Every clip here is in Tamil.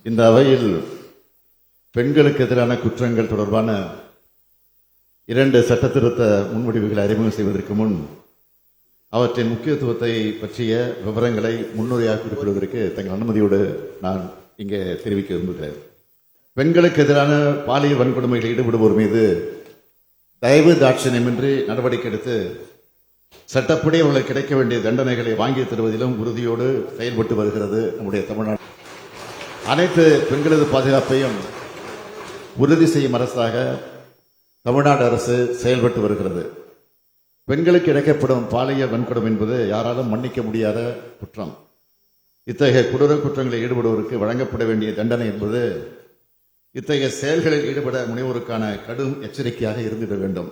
இந்த அவையில் பெண்களுக்கு எதிரான குற்றங்கள் தொடர்பான 2 சட்டத்திருத்த முன்வடிவுகளை அறிமுகம் செய்வதற்கு முன் அவற்றின் முக்கியத்துவத்தை பற்றிய விவரங்களை முன்னுரையாக குறிப்பிடுவதற்கு தங்கள் அனுமதியோடு நான் இங்கே தெரிவிக்க விரும்புகிறேன். பெண்களுக்கு எதிரான பாலியல் வன்கொடுமைகளில் ஈடுபடுவோர் மீது தயவு தாட்சணியமின்றி நடவடிக்கை எடுத்து சட்டப்படி அவர்களுக்கு கிடைக்க வேண்டிய தண்டனைகளை வாங்கி தருவதிலும் உறுதியோடு செயல்பட்டு வருகிறது நம்முடைய தமிழ்நாடு. அனைத்து பெண்களது பாதுகாப்பையும் உறுதி செய்யும் அரசாக தமிழ்நாடு அரசு செயல்பட்டு வருகிறது. பெண்களுக்கு இழைக்கப்படும் பாலியல் வன்கொடுமை என்பது யாராலும் மன்னிக்க முடியாத குற்றம். இத்தகைய கொடூர குற்றங்களில் ஈடுபடுவோருக்கு வழங்கப்பட வேண்டிய தண்டனை என்பது இத்தகைய செயல்களில் ஈடுபட முனைவோருக்கான கடும் எச்சரிக்கையாக இருந்திட வேண்டும்.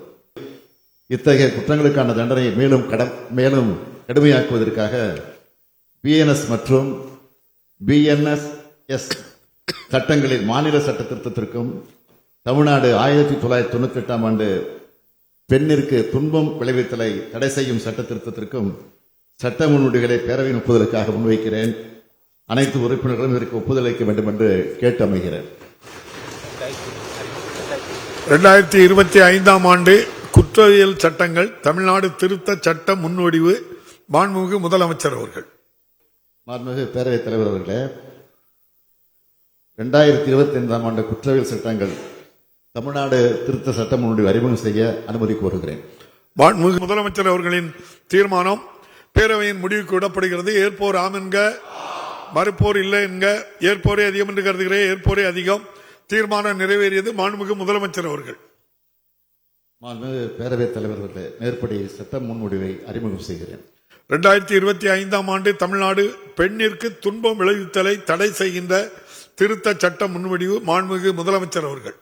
இத்தகைய குற்றங்களுக்கான தண்டனையை மேலும் கடுமையாக்குவதற்காக பிஎன்எஸ் மற்றும் பிஎன்எஸ் சட்டங்களில் மாநில சட்ட திருத்தத்திற்கும் தமிழ்நாடு 1998ஆம் ஆண்டு பெண்ணிற்கு துன்பம் விளைவித்தலை தடை செய்யும் சட்ட திருத்தத்திற்கும் சட்ட முன்வடிவுகளை பேரவையின் ஒப்புதலுக்காக முன்வைக்கிறேன். அனைத்து உறுப்பினர்களும் இதற்கு ஒப்புதல் அளிக்க வேண்டும் என்று கேட்டு அமைகிறேன். 2025ஆம் ஆண்டு குற்றவியல் சட்டங்கள் தமிழ்நாடு திருத்த சட்ட முன்வடிவு மாண்புமிகு முதலமைச்சர் அவர்கள். மாண்புமிகு பேரவைத் தலைவர் அவர்களே, 2025ஆம் ஆண்டு குற்றவியல் சட்டங்கள் தமிழ்நாடு திருத்த சட்ட முன்வடிவு அறிமுகம் செய்ய அனுமதி கோருகிறேன். மாண்புமிகு முதலமைச்சர் அவர்களின் தீர்மானம் பேரவையின் முடிவுக்கு விடப்படுகிறது. ஏற்போர் ஆம் என்க, மறுப்போர் இல்லை என்க. ஏற்போரே அதிகம் என்று கருதுகிறேன். ஏற்போரே அதிகம். தீர்மானம் நிறைவேறியது. மாண்புமிகு முதலமைச்சர் அவர்கள். மாண்புமிகு பேரவைத் தலைவர் அவர்களே, மேற்படி சட்ட முன்வடிவை அறிமுகம் செய்கிறேன். 2025ஆம் ஆண்டு தமிழ்நாடு பெண்ணிற்கு துன்பம் விளைவித்தலை தடை செய்கின்ற திருத்த சட்ட முன்வடிவு மாண்புமிகு முதலமைச்சர் அவர்கள்.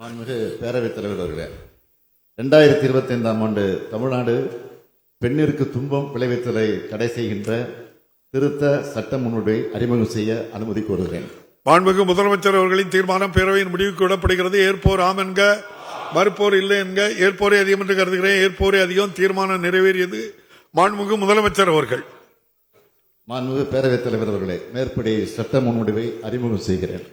மாண்புமிகு பேரவைத் தலைவர் அவர்களே, 2025ஆம் ஆண்டு தமிழ்நாடு பெண்ணிற்கு துன்பம் விளைவித்தலை தடை செய்கின்ற திருத்த சட்ட முன்வடிவை அறிமுகம் செய்ய அனுமதி கோருகிறேன். மாண்புமிகு முதலமைச்சர் அவர்களின் தீர்மானம் பேரவையின் முடிவுக்கு விடப்படுகிறது. ஏற்போர் ஆம் என்க, மறுப்போர் இல்லை என்க. ஏற்போரே அதிகம் என்று கருதுகிறேன். ஏற்போரே அதிகம். தீர்மானம் நிறைவேறியது. மாண்புமிகு முதலமைச்சர் அவர்கள். மாண்புமிகு பேரவைத் தலைவர் அவர்களே, மேற்படி சட்ட முன்வடிவை அறிமுகம் செய்கிறேன்.